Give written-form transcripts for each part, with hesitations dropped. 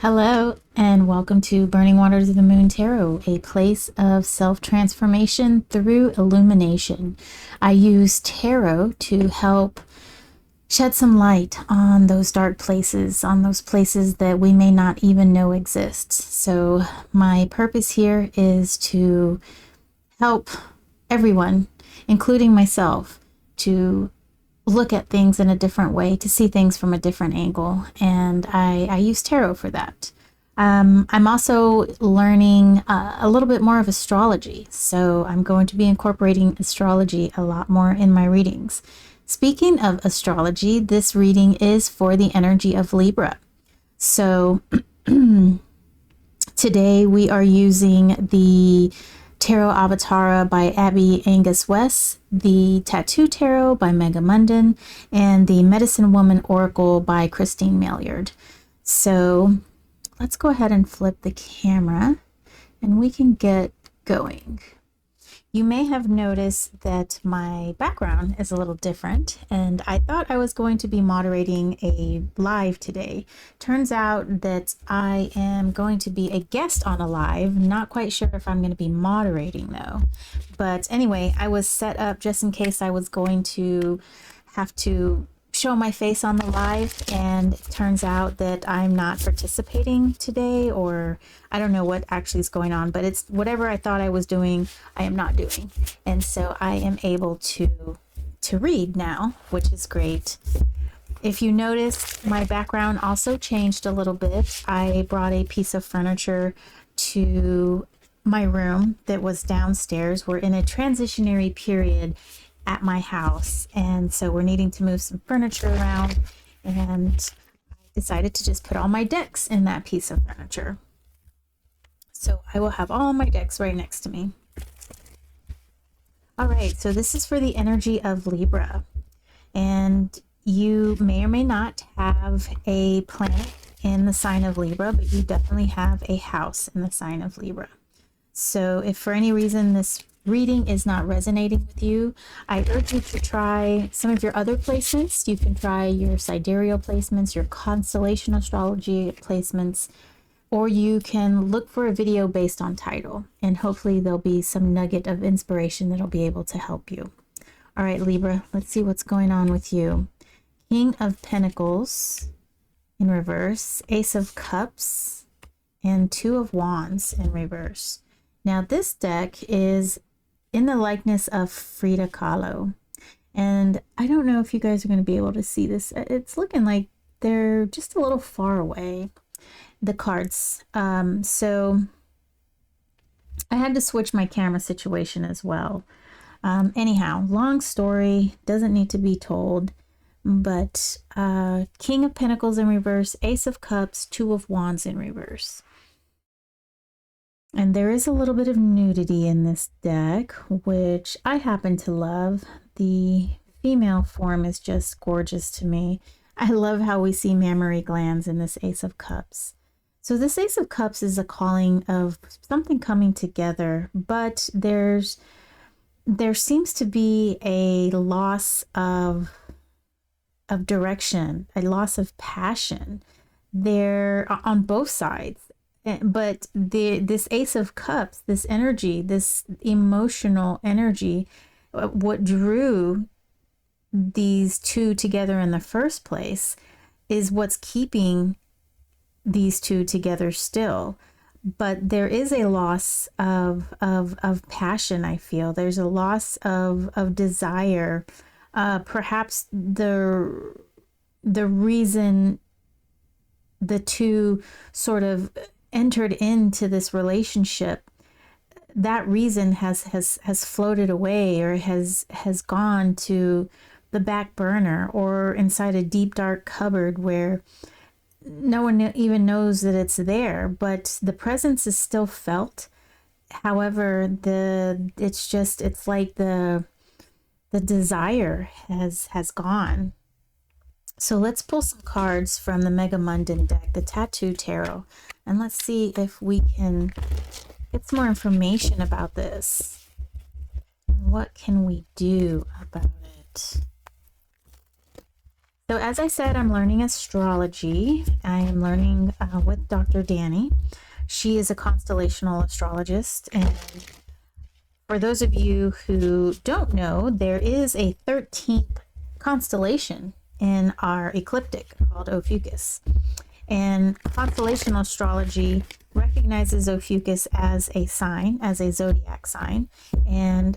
Hello, and welcome to Burning Waters of the Moon Tarot, a place of self-transformation through illumination. I use tarot to help shed some light on those dark places, on those places that we may not even know exist. So my purpose here is to help everyone, including myself, to look at things in a different way, to see things from a different angle. And I use tarot for that. I'm also learning a little bit more of astrology. So I'm going to be incorporating astrology a lot more in my readings. Speaking of astrology, this reading is for the energy of Libra. So today we are using the Tarot Avatara by Abby Angus West, the Tattoo Tarot by Mega Munden, and the Medicine Woman Oracle by Christine Maillard. So let's go ahead and flip the camera and we can get going. You may have noticed that my background is a little different, and I thought I was going to be moderating a live today. Turns out that I am going to be a guest on a live. Not quite sure if I'm going to be moderating though. But anyway, I was set up just in case I was going to have to show my face on the live, and it turns out that I'm not participating today, or I don't know what actually is going on, but it's whatever I thought I was doing, I am not doing. And so I am able to read now, which is great. If you notice, my background also changed a little bit. I brought a piece of furniture to my room that was downstairs. We're in a transitionary period at my house, and so we're needing to move some furniture around, and I decided to just put all my decks in that piece of furniture. So I will have all my decks right next to me. All right, so this is for the energy of Libra, and you may or may not have a planet in the sign of Libra, but you definitely have a house in the sign of Libra. So if for any reason this reading is not resonating with you, I urge you to try some of your other placements. You can try your sidereal placements, your constellation astrology placements, or you can look for a video based on title, and hopefully there'll be some nugget of inspiration that'll be able to help you. All right, Libra, let's see what's going on with you. King of Pentacles in reverse, Ace of Cups, and Two of Wands in reverse. Now this deck is in the likeness of Frida Kahlo, and I don't know if you guys are going to be able to see this. It's looking like they're just a little far away, the cards. So I had to switch my camera situation as well. Anyhow, long story, doesn't need to be told, but King of Pentacles in reverse, Ace of Cups, Two of Wands in reverse. And there is a little bit of nudity in this deck, which I happen to love. The female form is just gorgeous to me. I love how we see mammary glands in this Ace of Cups. So this Ace of Cups is a calling of something coming together, but there seems to be a loss of direction, a loss of passion there on both sides. But this Ace of Cups, this energy, this emotional energy, what drew these two together in the first place is what's keeping these two together still. But there is a loss of passion, I feel. There's a loss of desire. Perhaps the reason the two sort of entered into this relationship, that reason has floated away, or has gone to the back burner, or inside a deep dark cupboard where no one even knows that it's there, but the presence is still felt. However, it's like the desire has gone. So let's pull some cards from the Mega Munden deck, the Tattoo Tarot, and let's see if we can get some more information about this. What can we do about it? So as I said, I'm learning astrology. I am learning with Dr. Danny. She is a constellational astrologist. And for those of you who don't know, there is a 13th constellation in our ecliptic called Ophiuchus. And constellational astrology recognizes Ophiuchus as a sign, as a zodiac sign, and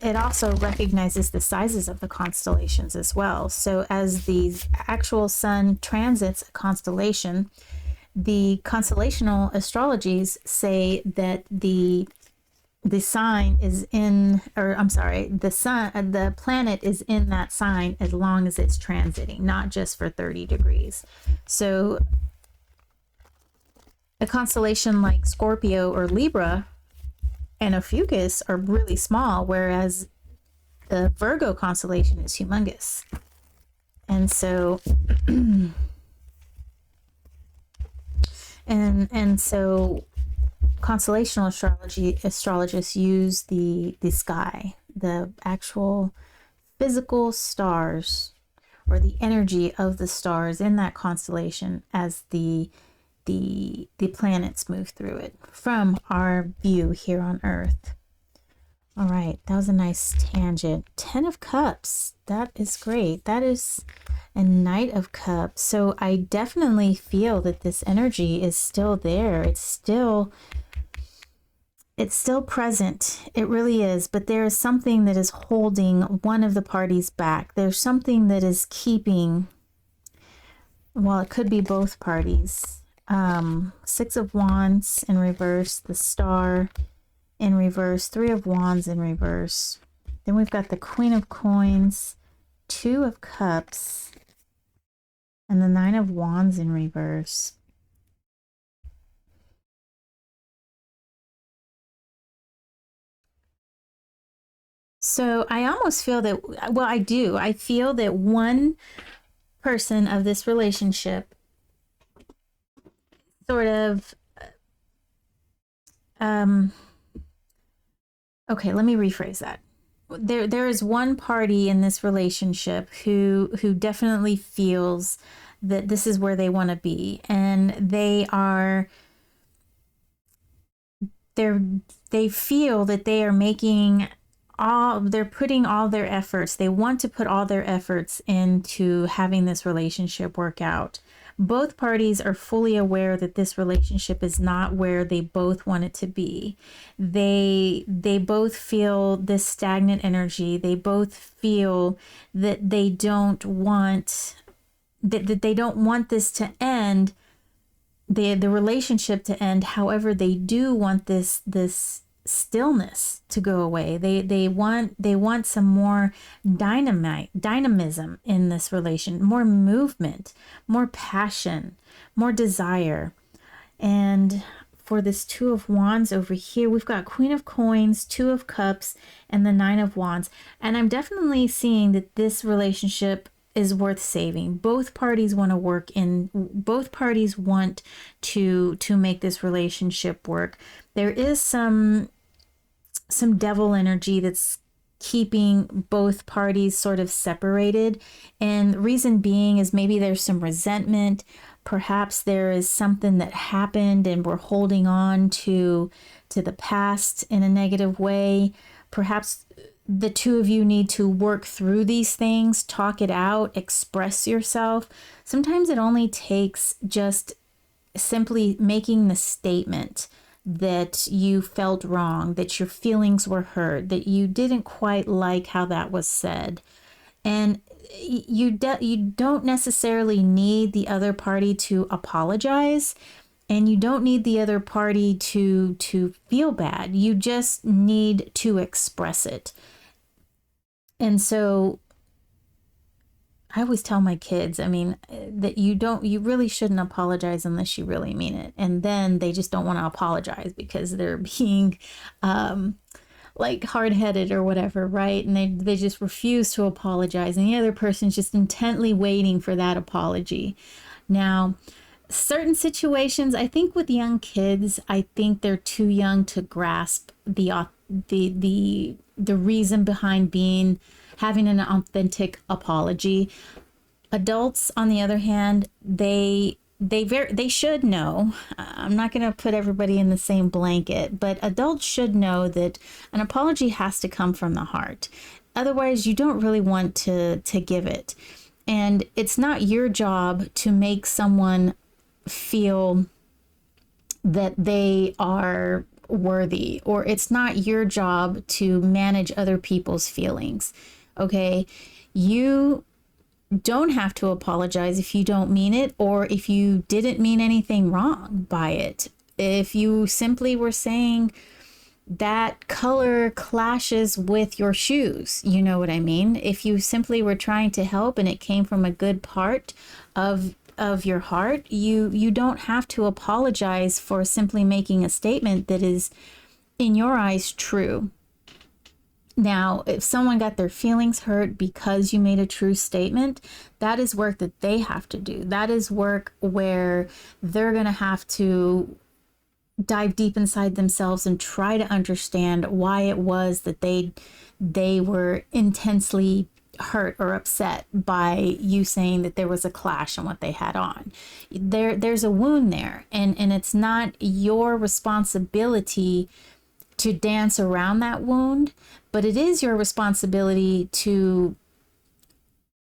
it also recognizes the sizes of the constellations as well. So as the actual sun transits a constellation, the constellational astrologies say that the sign is in, or I'm sorry, the planet is in that sign as long as it's transiting, not just for 30 degrees. So a constellation like Scorpio or Libra and Ophiuchus are really small, whereas the Virgo constellation is humongous. And so and so constellational astrologists use the sky, the actual physical stars, or the energy of the stars in that constellation as the planets move through it from our view here on Earth. All right, that was a nice tangent. 10 of Cups, that is great. That is a Knight of Cups. So I definitely feel that this energy is still there. It's still present. It really is. But there is something that is holding one of the parties back. There's something that is keeping, well, it could be both parties. Six of Wands in reverse, the Star in reverse, Three of Wands in reverse. Then we've got the Queen of Coins, Two of Cups, and the Nine of Wands in reverse. So I almost feel that, well, I do. I feel that one person of this relationship sort of, okay, let me rephrase that. There is one party in this relationship who definitely feels that this is where they want to be, and they feel that they are making they're putting all their efforts. They want to put all their efforts into having this relationship work out. Both parties are fully aware that this relationship is not where they both want it to be. They both feel this stagnant energy. They both feel that they don't want this to end, the relationship to end. However, they do want this stillness to go away. They want some more dynamism in this relation, more movement, more passion, more desire. And for this Two of Wands over here, we've got Queen of Coins, Two of Cups, and the Nine of Wands. And I'm definitely seeing that this relationship is worth saving. Both parties want to work in, both parties want to make this relationship work. There is some devil energy that's keeping both parties sort of separated. And the reason being is maybe there's some resentment. Perhaps there is something that happened and we're holding on to the past in a negative way. Perhaps the two of you need to work through these things, talk it out, express yourself. Sometimes it only takes just simply making the statement that you felt wrong, that your feelings were hurt, that you didn't quite like how that was said. And you don't necessarily need the other party to apologize, and you don't need the other party to feel bad. You just need to express it. And so I always tell my kids, that you really shouldn't apologize unless you really mean it. And then they just don't want to apologize because they're being like hard-headed or whatever, right? And they just refuse to apologize. And the other person's just intently waiting for that apology. Now, certain situations, I think with young kids, I think they're too young to grasp the reason behind having an authentic apology. Adults, on the other hand, they should know. I'm not going to put everybody in the same blanket, but adults should know that an apology has to come from the heart. Otherwise, you don't really want to give it. And it's not your job to make someone feel that they are worthy, or it's not your job to manage other people's feelings. Okay? You don't have to apologize if you don't mean it, or if you didn't mean anything wrong by it. If you simply were saying that color clashes with your shoes, you know what I mean? If you simply were trying to help and it came from a good part of your heart, you don't have to apologize for simply making a statement that is in your eyes true. Now, if someone got their feelings hurt because you made a true statement, that is work that they have to do. That is work where they're going to have to dive deep inside themselves and try to understand why it was that they were intensely hurt or upset by you saying that there was a clash on what they had on. There's a wound there, and it's not your responsibility to dance around that wound, but it is your responsibility to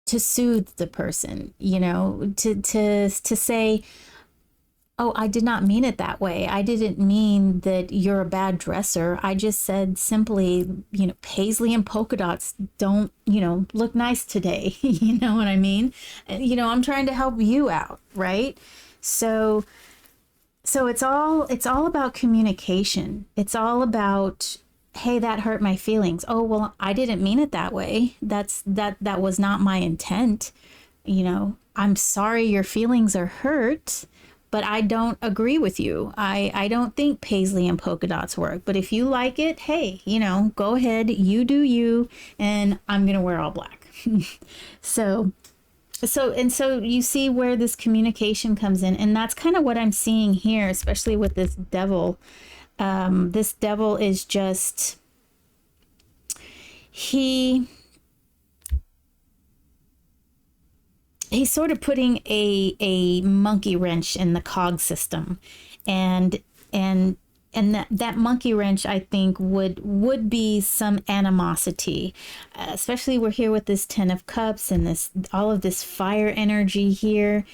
soothe the person, you know, to say, oh, I did not mean it that way. I didn't mean that you're a bad dresser. I just said simply, you know, paisley and polka dots don't, you know, look nice today. You know what I mean? You know, I'm trying to help you out, right? So it's all about communication. It's all about, hey, that hurt my feelings. Oh, well, I didn't mean it that way. That was not my intent. You know, I'm sorry your feelings are hurt, but I don't agree with you. I don't think paisley and polka dots work. But if you like it, hey, you know, go ahead, you do you, and I'm gonna wear all black. So you see where this communication comes in, and that's kind of what I'm seeing here, especially with this devil. This devil is just, he's sort of putting a monkey wrench in the cog system, and that monkey wrench, I think, would be some animosity, especially we're here with this 10 of Cups and this all of this fire energy here,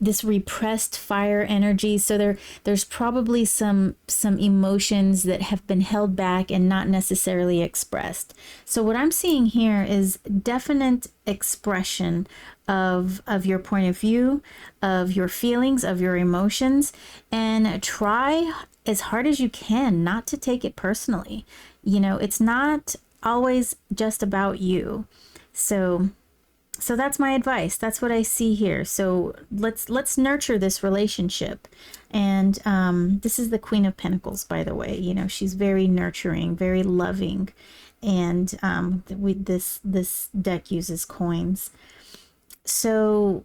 this repressed fire energy. So there's probably some emotions that have been held back and not necessarily expressed. So what I'm seeing here is definite expression of your point of view, of your feelings, of your emotions, and try as hard as you can not to take it personally. You know, it's not always just about you. So that's my advice. That's what I see here. So let's nurture this relationship. And this is the Queen of Pentacles, by the way. You know, she's very nurturing, very loving, and this deck uses coins. So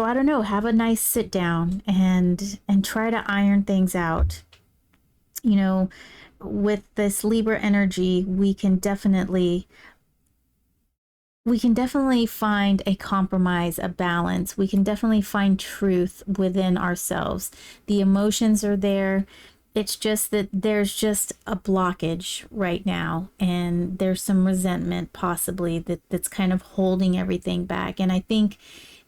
I don't know, have a nice sit down and try to iron things out. You know, with this Libra energy, we can definitely find a compromise, a balance. We can definitely find truth within ourselves. The emotions are there. It's just that there's just a blockage right now, and there's some resentment possibly that's kind of holding everything back. And I think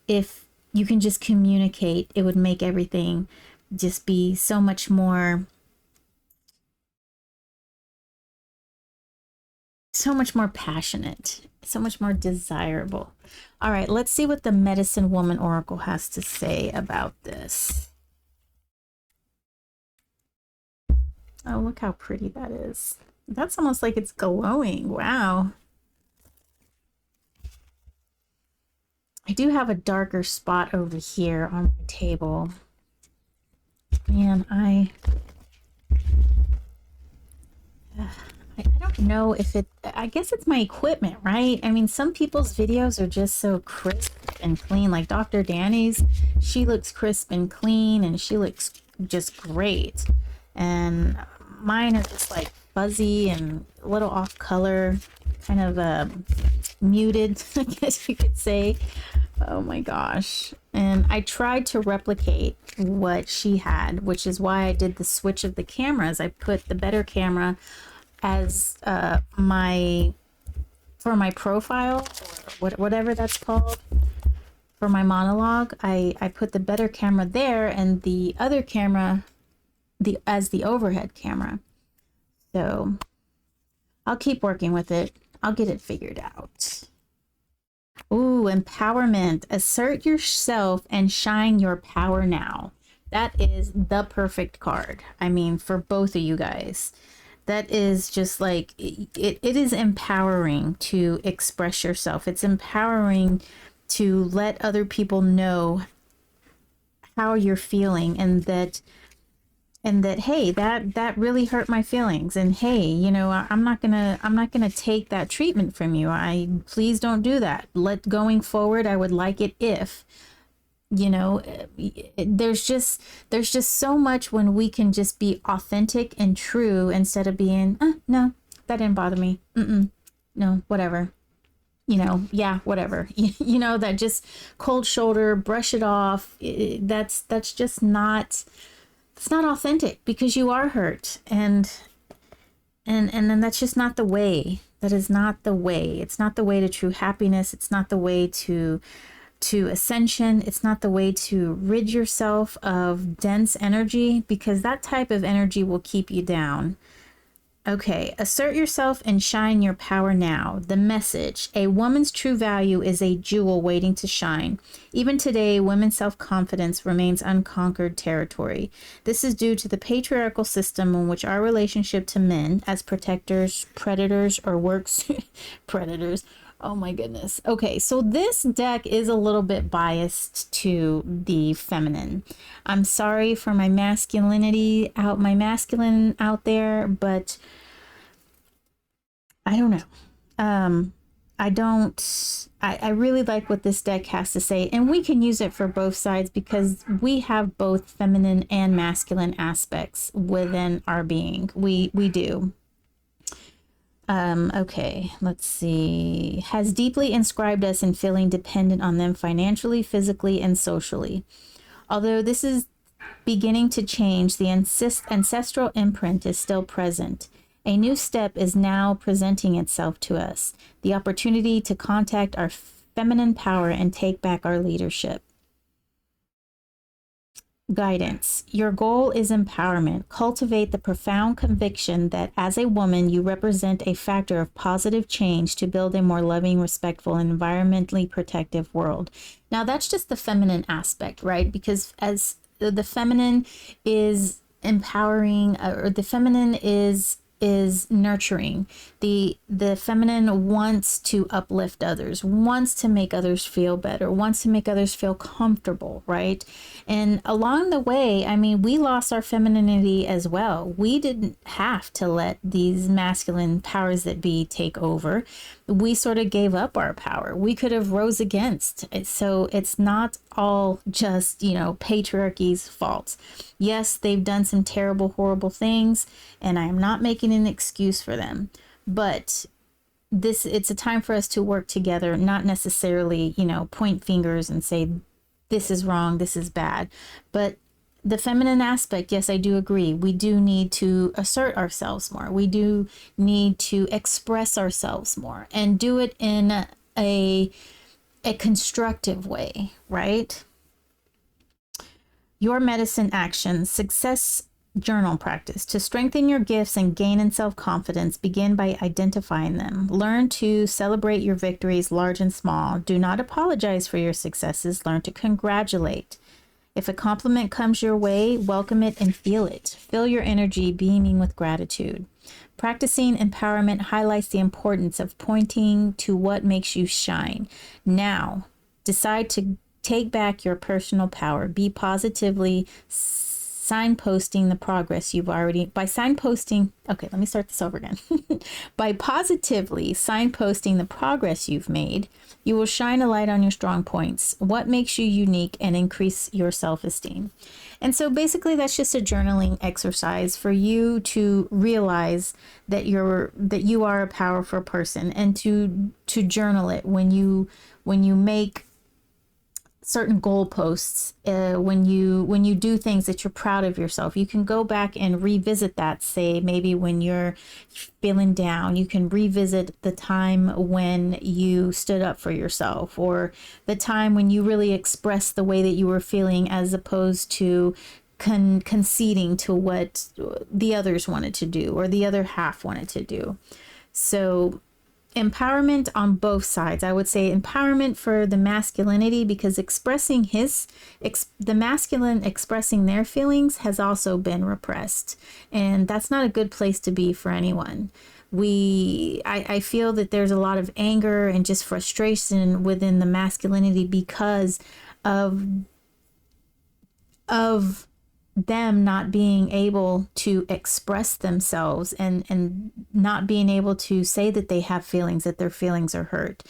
if you can just communicate, it would make everything just be so much more passionate, so much more desirable. All right, let's see what the Medicine Woman Oracle has to say about this. Oh, look how pretty that is. That's almost like it's glowing. Wow. I do have a darker spot over here on my table. And I don't know if I guess it's my equipment, right? I mean, some people's videos are just so crisp and clean. Like Dr. Danny's, she looks crisp and clean, and she looks just great. And mine are just like fuzzy and a little off color. kind of muted, I guess you could say. Oh my gosh. And I tried to replicate what she had, which is why I did the switch of the cameras. I put the better camera as for my profile, or whatever that's called. For my monologue, I put the better camera there and the other camera as the overhead camera. So I'll keep working with it. I'll get it figured out. Ooh, empowerment. Assert yourself and shine your power now. That is the perfect card. I mean, for both of you guys. That is just like, it is empowering to express yourself. It's empowering to let other people know how you're feeling, and that hey, that really hurt my feelings, and hey, you know, I'm not gonna take that treatment from you. Please don't do that. Going forward, I would like it if, you know, there's just so much when we can just be authentic and true instead of being no, that didn't bother me, no, whatever, you know, yeah, whatever. You know, that just cold shoulder, brush it off. That's just not, it's not authentic, because you are hurt, and then that's just not the way. That is not the way. It's not the way to true happiness. It's not the way to ascension. It's not the way to rid yourself of dense energy, because that type of energy will keep you down. Okay, assert yourself and shine your power now. The message: a woman's true value is a jewel waiting to shine. Even today, women's self-confidence remains unconquered territory. This is due to the patriarchal system in which our relationship to men as protectors, predators, or works predators. Oh my goodness. Okay, so this deck is a little bit biased to the feminine. I'm sorry for my masculine out there, but I don't know. I really like what this deck has to say, and we can use it for both sides, because we have both feminine and masculine aspects within our being. We do. Okay, let's see. Has deeply inscribed us in feeling dependent on them financially, physically, and socially. Although this is beginning to change, the ancestral imprint is still present. A new step is now presenting itself to us, the opportunity to contact our feminine power and take back our leadership. Guidance. Your goal is empowerment. Cultivate the profound conviction that as a woman, you represent a factor of positive change to build a more loving, respectful, and environmentally protective world. Now, that's just the feminine aspect, right? Because as the feminine is empowering, or the feminine is nurturing. The feminine wants to uplift others, wants to make others feel better, wants to make others feel comfortable, right? And along the way, I mean, we lost our femininity as well. We didn't have to let these masculine powers that be take over. We sort of gave up our power. We could have rose against it. So it's not all just, you know, patriarchy's fault. Yes, they've done some terrible, horrible things, and I am not making an excuse for them. But it's a time for us to work together, not necessarily, you know, point fingers and say, this is wrong, this is bad. But the feminine aspect, yes, I do agree. We do need to assert ourselves more. We do need to express ourselves more, and do it in a constructive way, right? Your medicine action, success journal practice. To strengthen your gifts and gain in self-confidence, begin by identifying them. Learn to celebrate your victories, large and small. Do not apologize for your successes. Learn to congratulate. If a compliment comes your way, welcome it and feel it. Feel your energy beaming with gratitude. Practicing empowerment highlights the importance of pointing to what makes you shine. Now, decide to take back your personal power. Be positively signposting the progress you've already, by signposting, okay, let me start this over again. By positively signposting the progress you've made, you will shine a light on your strong points, what makes you unique, and increase your self-esteem. And so basically that's just a journaling exercise for you to realize that you are a powerful person, and to journal it when you make certain goalposts, when you do things that you're proud of yourself. You can go back and revisit that. Say maybe when you're feeling down, you can revisit the time when you stood up for yourself, or the time when you really expressed the way that you were feeling, as opposed to conceding to what the others wanted to do or the other half wanted to do. So empowerment on both sides. I would say empowerment for the masculinity, because the masculine expressing their feelings has also been repressed, and that's not a good place to be for anyone. I feel that there's a lot of anger and just frustration within the masculinity because of them not being able to express themselves, and not being able to say that they have feelings, that their feelings are hurt.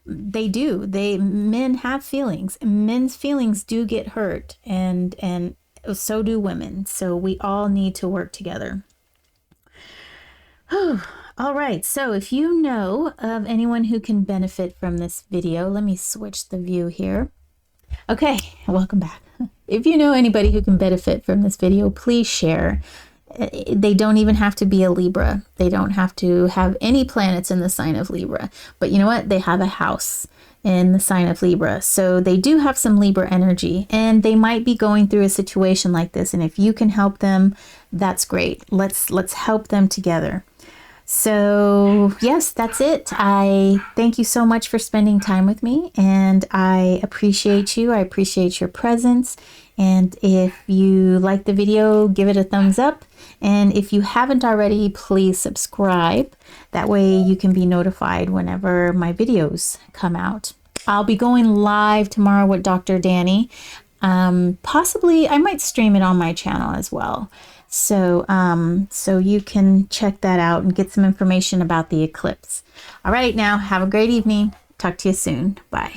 They do. Men have feelings. Men's feelings do get hurt, and so do women. So we all need to work together. All right. So if you know of anyone who can benefit from this video, let me switch the view here. Okay, welcome back. If you know anybody who can benefit from this video, please share. They don't even have to be a Libra. They don't have to have any planets in the sign of Libra. But you know what? They have a house in the sign of Libra. So they do have some Libra energy, and they might be going through a situation like this. And if you can help them, that's great. Let's help them together. So yes, that's it. I thank you so much for spending time with me, and I appreciate you. I appreciate your presence. And if you like the video, give it a thumbs up. And if you haven't already, please subscribe. That way you can be notified whenever my videos come out. I'll be going live tomorrow with Dr. Danny. Possibly I might stream it on my channel as well. So you can check that out and get some information about the eclipse. All right, now have a great evening. Talk to you soon. Bye.